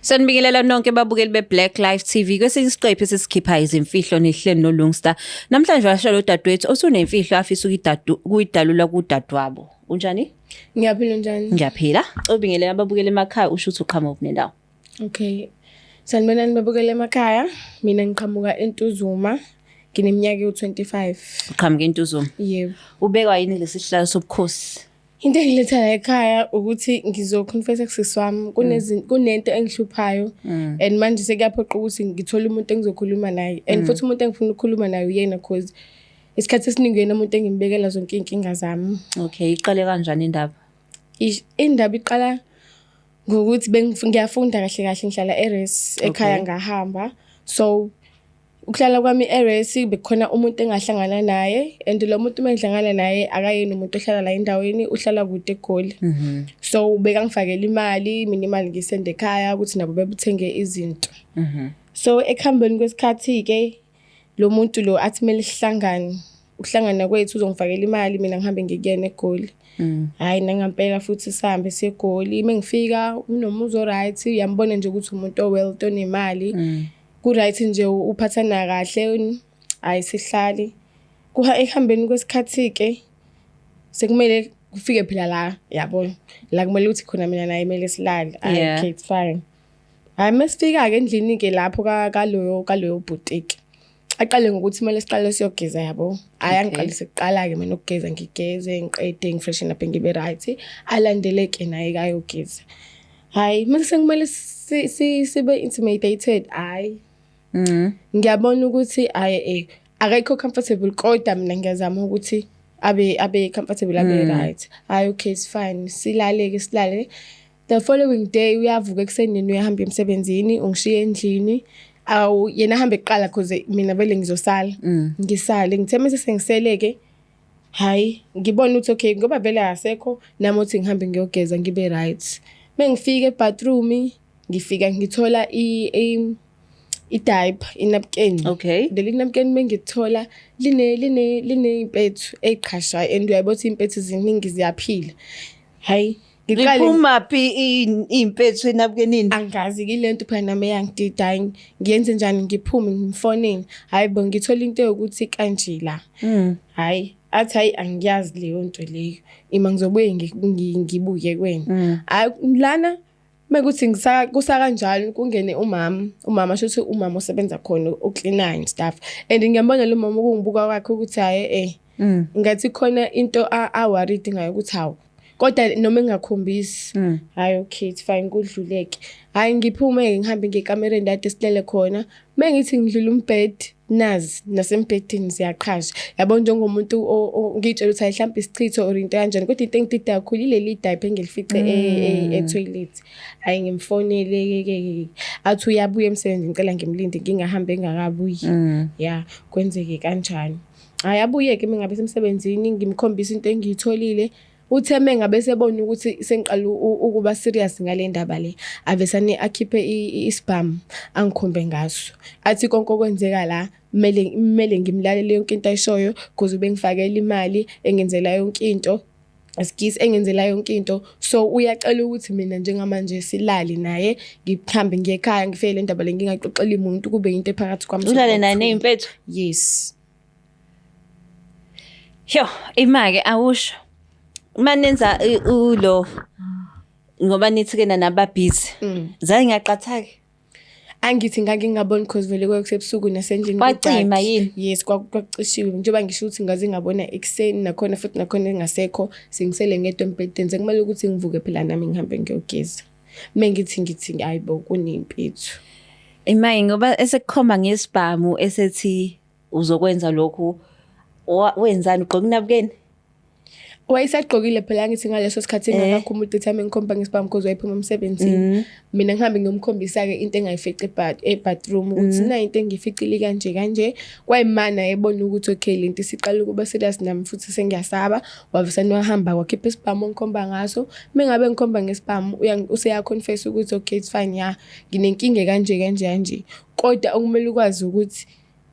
Sanibingelela nonke babukeli beBlack Life TV. Kwesinye isiqephu esisikhipha izimfihlo nehlelo noLungstar. Namhlanje washalo udadewethu osunemfihlo afisa ukuyidalula kudadewabo. Unjani? Ngiyaphila njani? Ngiyaphila. Ubingelela ababukeli emakhaya usho ukuthi uqhamuka nendawo. Okay. Sanibonani babukeli emakhaya. Mina ngiqhamuka eNtuzuma. Ngineminyaka u25. Uqhamuka eNtuzuma. Yebo. Ubekwa yini lesihlalo sobukhosi? Into engiletha la ekhaya ukuthi ngizoconfessa kusisi wami kunento engihluphayo and manje sekuyaphoqa ukuthi ngithole umuntu engizokhuluma naye and futhi umuntu engifuna ukukhuluma naye uyena because isikhathi esiningi yena umuntu engimbekela zonke inkinga zami. Okay, iqale kanjani indaba? Indaba iqala ngokuthi ngiyafunda kahle kahle ngihlala eRes ekhaya ngahamba. So ukuhlala kwami eRes bekukhona umuntu engahlangana naye and lo muntu mengihlangana naye akayena umuntu ohlala la endaweni uhlala kude eGoli. So bekangifakela imali mina imali ngisende ekhaya ukuthi nabo bebuthenge izinto. So ekuhambeni kwesikhathi ke lo muntu lo athi mele sihlangane ukuhlangana kwethu uzongifakela imali mina ngihambe ngikuyena eGoli. Hayi nangampela futhi sihambe seGoli mengifika unomuzo right uyambona nje ukuthi umuntu owell onemali. Ku-right nje uphathana kahle ayisihlali ehambeni kwesikhathi ke sekumele kufike phela la yabo la kumele uthi khona mina naye imele silale. Okay, it's fine. Hayi mesifika ke endlini ke lapho kaloyo boutique aqale ngokuthi imali siqale siyogeza yabo ayangiqalise kuqala ke mina ukugeza ngigeze ngiqede ngifreshen up ngibe right alandeleke naye kayogeza. Hayi mase sekumele sibe intimidated ngiyabona ukuthi akayikho comfortable kodwa mina ngiyazama ukuthi abe comfortable abe right. Okay, it's fine. Silale. The following day uyavuka ekseni uyahamba emsebenzini ungishiya endlini yena ahambe eqala because mina vele ngizosala ngisale ngithe mase sengiseleke hayi ngibona ukuthi okay ngoba vele asekho nami uthi ngihambe ngiyogeza ngibe right. Mengifika ebathroom ngifika ngithola i-diaper inapkin. Okay. The napkin mengithola line impethu eqhashayo and uyayibothi impethu ziningi ziyaphila. Hayi ngiqale Liphumaphi impethu enapkinini? Angazi kilento phela nami yangidida ngiyenze njani ngiphume ngimfoneni. Hayi bo ngithola into yokuthi kanje la. Hayi athi hayi angiyazi leyo nto leyo. Ima ngizobuye ngibuke kwena. Hayi lana mekuthi kusaka kanjalo kungene umama shothi umama osebenza khona ucleaner and stuff and ngiyambona lo mama ukungibuka kwakhe ukuthi haye ngathi khona into worried ngayo ukuthi hawo kodwa noma engakhombisi hayi okay it's fine kudluleke. Hayi ngiphume ngihambe ngekamereni ndade silele khona mengithi ngidlula umbed nazi nasembedini siyaqhasha yabo njengomuntu ngitshela ukuthi mhlawumbe isichitho or into kanjani kodwa into engidida kakhulu ileli diaper engilifice etoilet. Hayi ngimfonele ke athi uyabuya emsebenzini ngicela ngimlinde ngingahambe engakabuyi kwenzeke kanjani. Hayi abuye ke mengabe semsebenzini ngimkhombisa into engiyitholile utheme ngabe sebona ukuthi sengiqala ukuba serious ngale ndaba le avesane akhiphe isibhamu angikhombe ngaso athi konke okwenzeka la kumele ngimlalele yonke into ayishoyo because ubengifakela imali engenzela yonke into askisi engenzela yonke into so uyacela ukuthi mina njengamanje silali naye ngikhambe ngiyekhaya ngifele indaba le ngingaxoxela umuntu kube into ephakathi kwami ulale naye neimpethu. Yes imake awusho manenza ulo ngoba nithi ke naba busy zange ngiyaqathake angithi ngingabona because vele kwakusebusuku nasendlini kwacima yini. Yes kwacishiwe njengoba ngisho ukuthi ngaze ngabona ekseni nakhona futhi nakhona engasekho singisele ngedwa empedeni sekumele ukuthi ngivuke phela nami ngihambe ngiyogeza mengithi hayibo kunempethu imake ngoba esekukhomba ngesibhamu esethi uzokwenza lokhu wenzani ugqoka inapkeni wayesagqokile phela ngithi ngaleso sikhathi engakakhumula time ngikhomba ngesibhamu because wayephuma emsebenzini mina ngihambe ngiyomkhombisa ke into engayifici ebathroom ukuthi na into engificile kanje kwayimana yebona ukuthi okay lento siqala ukuba serious nami futhi sengiyasaba wavesana wahamba wakhipha isibhamu ngikhomba ngaso mengabe ngikhomba ngesibhamu useya confess ukuthi okay it's fine nginenkinga kanje kodwa okumele ukwazi ukuthi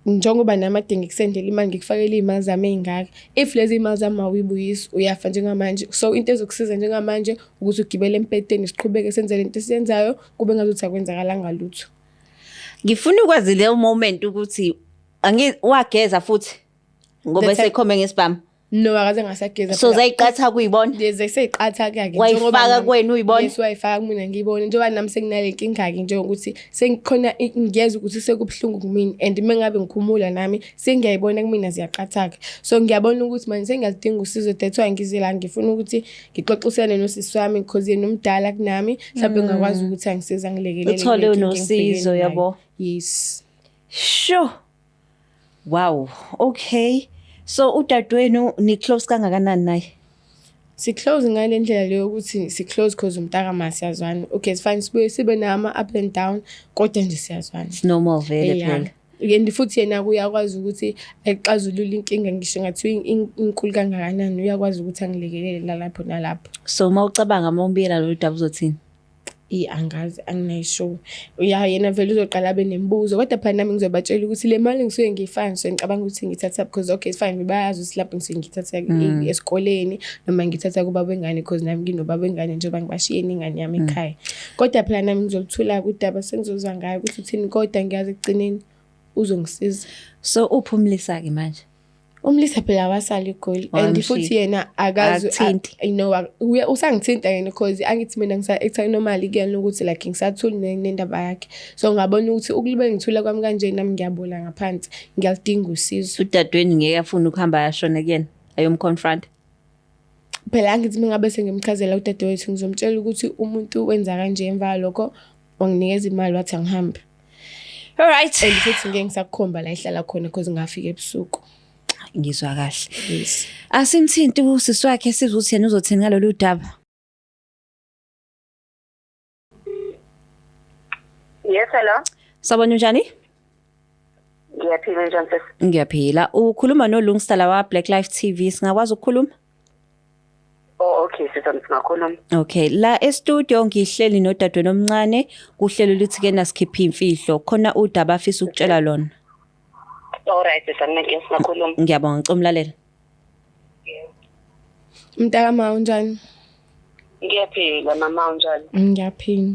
njengoba nami ade ngikusendela imali ngikufakele iy'mali zami ey'ngaka, if lezi iy'mali zami awuyibuyisi uyafa njengamanje. So into ezokusiza njengamanje ukuthi ugibele embhedeni siqhubeke senze lento esiyenzayo kube ngazuthi akwenzakalanga lutho. Ngifuna ukwazi leyo moment ukuthi wageza futhi ngoba sekhome ngesibhamu. No, akaze ngasageza. So zayiqatha kuyibona. Lezi seyiqatha-ke wayifaka kwenu uyibona. Yes, wayifaka kumina ngiyibona njengoba nami senginale nkinga-ke njengokuthi sengikhona ngiyeza ukuthi sekubuhlungu kumina and mengabe ngikhumula nami sengiyayibona kumina ziyaqatha-ke. So ngiyabona ukuthi manje sengiyalidinga usizo, that's why ngize la ngifuna ukuthi ngixoxisane nosisi wami because yena umdala kunami mhlawumbe ngakwazi ukuthi angisize angilekelele. Uthole unosizo yabo. Yes. Sure. Wow. Okay. So udadewenu ni close kangakanani naye? Si-close ngale ndlela leyo ukuthi si-close because umntakama siyazwana. Okay, sifane sibuye sibe nama up and down kodwa nje siyazwana. It's normal vele phela. And futhi yena uyakwazi ukuthi exazulule inkinga ngisho ngathi inkulu kangakanani uyakwazi ukuthi angilekelele lapho nalapho. So mawucabanga mawumbiyela lo daba uzothini? Angazi anginayisho. Yena vele uzoqala abe nembuzo kodwa phela nami ngizobatshela ukuthi le mali ngisuke ngiyifana so ngicabanga ukuthi ngithatha because okay it's fine bayazi ukuthi lapho ngisuke ngithatha esikoleni noma ngithatha kuba bengane because nami nginoba bengane njengoba ngibashiye ingane yami ekhaya. Kodwa phela nami ngizoluthula kudaba sengizozwa ngayo ukuthi uthini kodwa ngiyazi ekugcineni uzongisiza. So uphumlisa ke manje. Umlisa phela wasala igoli and futhi yena akazi usangithinta yena because angithi mina ngisa normal kuyena ukuthi like ngisathuli nendaba yakhe. So ngabona ukuthi ukube ngithula kwami kanje nami ngiyabola ngaphansi ngiyalidinga usizo. Udadweni ngeke afune ukuhamba yashona kuyena ayomconfront. Phela angithi mingabe sengimchazela udadewethu ngizomtshela ukuthi umuntu wenza kanje emva lokho wanginikeza imali wathi angihambe. All right. And futhi ngeke ngisakhomba la ihlala khona because ngafika ebusuku. Ngizwa kahle. Yes. Asimthinti usisi wakhe sizwe ukuthi yena uzothini ngalolu daba. Yes, hello. Sabona njani? Ngiyaphila njani sisi? Ngiyaphila. Ukhuluma noLungsta la wa Black Life TV. Singakwazi ukukhuluma? Oh, okay, singakhuluma. Okay, la e-studio ngihleli nodadweni omncane, kuhlelo lithi ke nasikhipha imfihlo. Khona udaba afisa ukutshela lona. Alright, singakhuluma. Ngiyabonga ngicomlalela. Mntakama unjani? Ngiyaphila mama unjani? Ngiyaphila.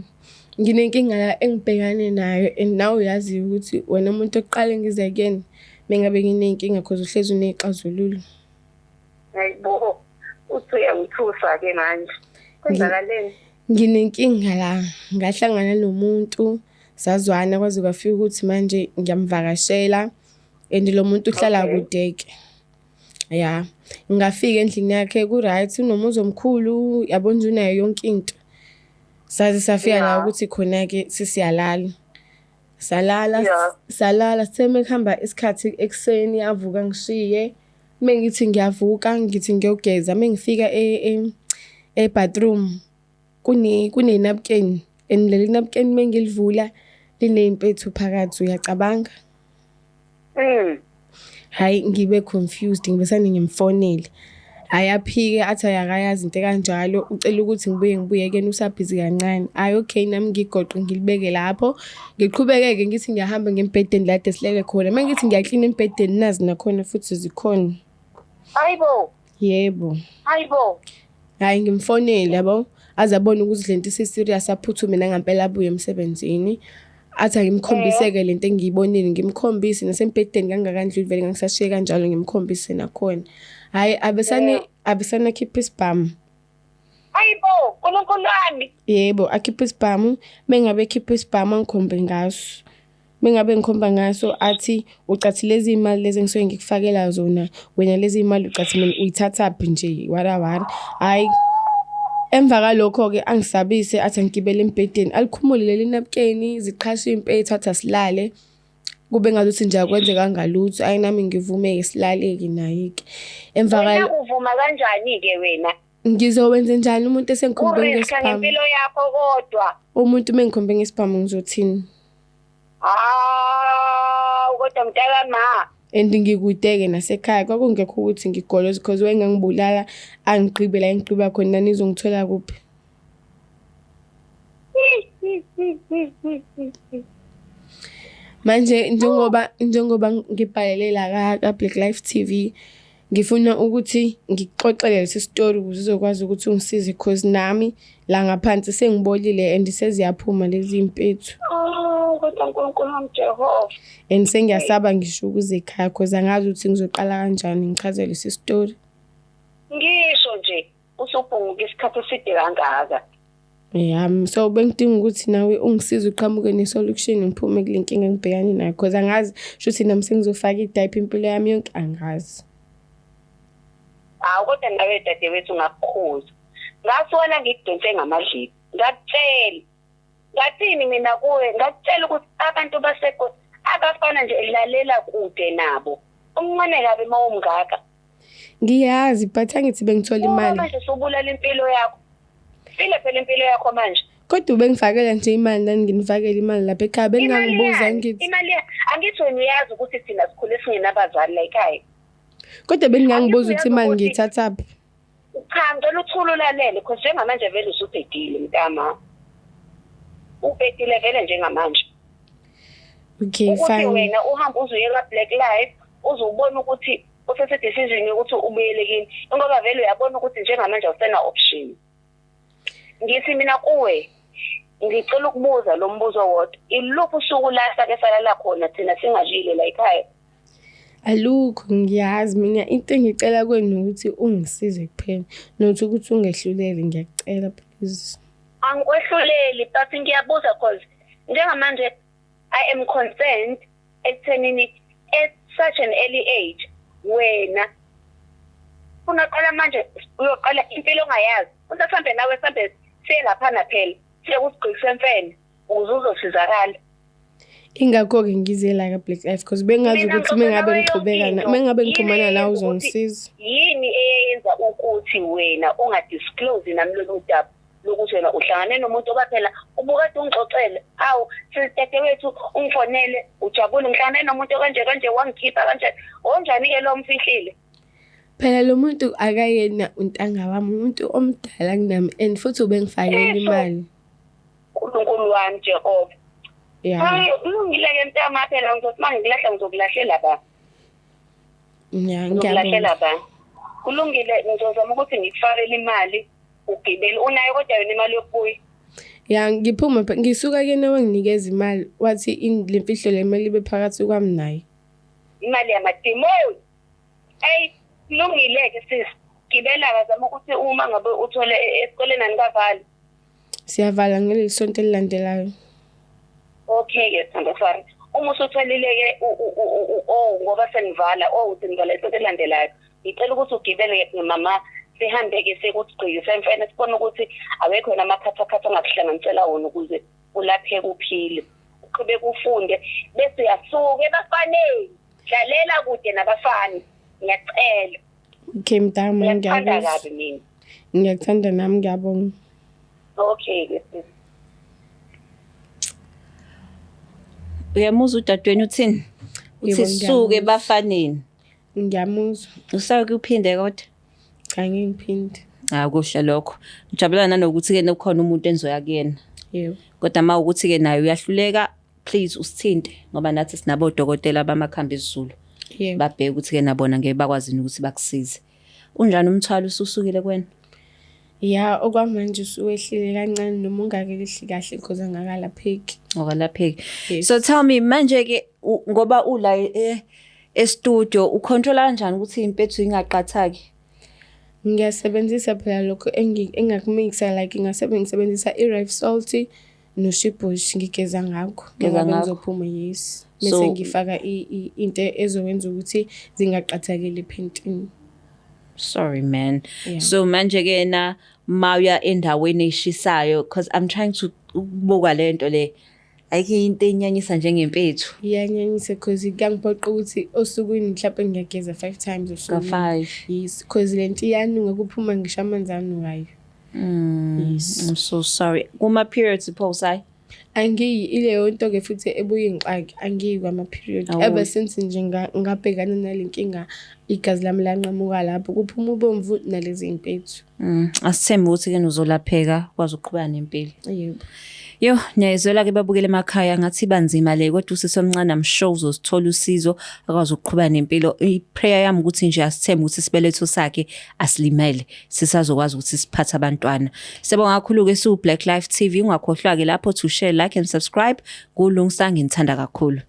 Nginenkinga la engibhekane nayo and now uyazi ukuthi wena umuntu oqale ngize kuyena mengabe nginenkinga because uhlezi unezixazululo. Hayibo. Uthi uyangithusa ke manje. Kwenzakaleni? Nginenkinga la ngahlangana nomuntu sazwana kwaze kwafika ukuthi manje ngiyamvakashela and lo muntu uhlala kudeke. Yeah. Ngafika endlini yakhe ku right unomuzi omkhulu yabona nje unayo yonke into. Saze safika la ukuthi khona ke sisiyalala. Salala sitheme kuhamba isikhathi ekseni yavuka ngishiye. Mengithi ngiyavuka ngithi ngiyogeza mengifika bathroom kune napkin and leli napkin mengilivula linempethu phakathi uyacabanga. Hayi ngibe confused ngibesane ngimfonele. Ayaphike athi ayakayazi into kanjalo ucela ukuthi ngibuye kena usabhizi kancane. Hayi okay nami ngigoqe ngilibeke lapho ngiqhubekeke ngithi ngiyahamba ngembhedeni la desileke khona mengithi ngiyaklina embhedeni nazi nakhona futhi zikhona. Hayibo. Yebo. Hayibo. Hayi ngimfonele yabo azabona ukuthi lento isiserious aphuthume nangampela abuye emsebenzini. Athi ngimkhombiseke lento engiyibonile ngimkhombise nasempedeni kangakandluli vele ngisashiye kanjalo ngimkhombise nakhona. Hayi abesana khipha isibhamu. Hayibo, uNkulunkulu. Yebo, akhipha isibhamu, mengabe khipha isibhamu angikhombe ngaso. Mengabe ngikhomba ngaso athi ucathi lezi imali lezi engisuke ngikufakela zona, wena lezi imali ucathi mina uyithathaphi nje wara. Hayi emva kalokho ke angisabise athi ngigibele embhedeni alikhumule leli napkeni ziqhashe impethu athi asilale. Kube ngazuthi nje akwenze kangalutho ayinami ngivume ke silaleke naye ke emva wena uvuma kanjani ke wena ngizowenza njani umuntu esengikhombe ngesiphamu ngempilo yakho kodwa umuntu mengikhombe ngesiphamu ngizothini kodwa mntakama and ngikudeke nasekhaya kwakungekho ukuthi ngigoloze because wengangibulala angigqibela engigqiba khona nizongithola kuphi Manje njengoba ngibhalele la ka Black Life TV ngifuna ukuthi ngixoxele lesi story ukuze uzokwazi ukuthi ungisize because nami la ngaphansi sengibolile and seziyaphuma lezi impethu. Kodwa uNkulunkulu wami Jehova. And sengiyasaba ngisho ukuze ekhaya because angazi ukuthi ngizoqala kanjani ngichazele lesi story. Ngisho nje usubhunguka isikhathi eside kangaka. Yeah, so bengidinga ukuthi nawe ungisize uqhamuke ne-solution ngiphume kule nkinga ngibhekane nayo because angazi shuthi nami sengizofaka i-diaper impilo yami yonke angazi. Kodwa nawe dadewethu ngakukhuza. Ngasona ngikudonse ngamadliki. Ngakutshela. Ngathini mina kuwe? Ngakutshela ukuthi abantu baseko abafana nje lalela kude nabo. Umncane kabe mawumngaka. Ngiyazi but angithi bengithola imali. Manje sobulala impilo yakho. Phela impilo yakho manje. Kodwa ubengifakela nje imali nani nginifakela imali lapha ekhaya bengingangibuza ngithi. Imali angithi wena uyazi ukuthi thina sikhule singenabazali la ekhaya. Kodwa bengingangibuza ukuthi imali ngiyithathaphi. Cha ngicela uthululalele because njengamanje vele usubhedile mntama. Ubhedile vele njengamanje. Okay fine. Ukuthi wena uhamba uzuye ka Black Life uzobona ukuthi uthathe decision yokuthi ubuyele kini ngoba vele uyabona ukuthi njengamanje awusena option. Ngithi mina kuwe ngicela ukubuza lo mbuzo wodwa iluphi usuku lasa ke salala khona thina singajile la ekhaya. Alukho ngiyazi mina into engicela kwenu ukuthi ungisize kuphela nokuthi ukuthi ungehlulele ngiyakucela please. Angikwehluleli but ngiyabuza because njengamanje I am concerned ekuthenini at such an early age wena ungaqala manje uyoqala impilo ongayazi usahambe nawe sambe selapha phela sekusigqisa emfene uzuzosizakala. Ingakho-ke ngize la ka Black Life because bengazi ukuthi mengabe ngiqhumana nawe uzongisiza. Yini eyenza ukuthi wena ungadisclose nami lolu daba lokuthi wena uhlangane nomuntu obaphela ubukade ungixoxele awu sisithethe ungifonele ujabule ngihlangane nomuntu kanje wangikhipha kanjani onjani ke lo mfihlile. Phela lo muntu akayena untanga wami umuntu omdala kunami and futhi ubengifakela imali. uNkulunkulu wami Jehova. Yeah. Hayi ulungile ke mntama phela ngizothi mangilahla ngizokulahlela ba. Yeah, ngiyabona ba. Kulungile ngizozama ukuthi ngikufakele imali ugibele unayo kodwa yona imali yokubuya. Yeah, ngiphuma ngisuka ke nawe nginikeza imali wathi lemfihlo lemali ibe phakathi kwami naye. Imali yamadimoni. Kulungile ke sis. Gibela kazama ukuthi uma ngabe uthole esikoleni anikavala. Siyavala ngelesonto elilandelayo. Okay ke Sandosari. Uma usutholile ke ngoba senivala usenivala isonto elilandelayo. Ngicela ukuthi ugibele mama sihambe ke sekugcikisa emfene sibone ukuthi awekho namakhatha ongakuhlanganisela wona ukuze ulapheke uphile. Uqhubeke ufunde bese uyasuka ebafaneni. Dlalela kude nabafana. Ngiyacela. Okay mntama ngiyabonga kabi mina. Ngiyakuthanda nami ngiyabonga. Okay ke sis. Uyamuzwa udadweni uthini? Uthi suke bafaneni. Ngiyamuzwa. Usake uphinde kodwa? Cha ngiphinde. Kusho lokho. Ngijabulana nanokuthi ke nokukhona umuntu enzoya kuyena. Yebo. Kodwa mawukuthi ke nayo uyahluleka please usithinte ngoba nathi sinabo odokotela bamakhambi esiZulu. Yebo. Babheke ukuthi ke nabona ngeke bakwazi ukuthi bakusize. Unjani umthwalo ususukile kwena? Yeah, okwamanje usuwehlile kancane noma ungakehli kahle because angakalapheki. Okalapheki. Yes. So tell me manje ke ngoba ula e-studio ucontrola kanjani ukuthi impethu ingaqathaki? Ngiyasebenzisa phela lokho engakumixa like ngisebenzisa i-Rive Salt no-Shibush ngigeza ngakho. Ngizophuma yes. Bese ngifaka into ezowenza ukuthi zingaqathakeli ephentini. Sorry man. Yeah. So manje ke na mawuya endaweni eshisayo because I'm trying to ukubuka lento le ayike into enyanyisa njengempethu. Iyanyanyisa because ngiyangiphoqa ukuthi osukwini mhlawumbe ngiyageza 5 times osukwini. Ka5. Yes, because lento iyanunga kuphuma ngisho amanzi anukayo. Yes. I'm so sorry. Kuma periods pulse Angiyi ileyo into ke futhi ebuye ngixaki angiyi kwama period ever since nje ngabhekana nalenkinga igazi lami lanqamuka lapho kuphuma ubomvu nalezi impethu. Asithembe ukuthi ke uzolapheka kwazi ukuqhubeka nempilo. Yebo. Yo, niyayizwela ke babukele emakhaya ngathi banzima le kodwa usisi omncane I'm sure uzosithola usizo akwazi ukuqhubeka nempilo. I-prayer yami ukuthi nje asithembe ukuthi isibeletho sakhe asilimele sisazokwazi ukuthi siphathe abantwana. Sibonga kakhulu ke su Black Life TV ungakhohlwa ke lapho to share, like and subscribe. Kulungisa ngithanda kakhulu.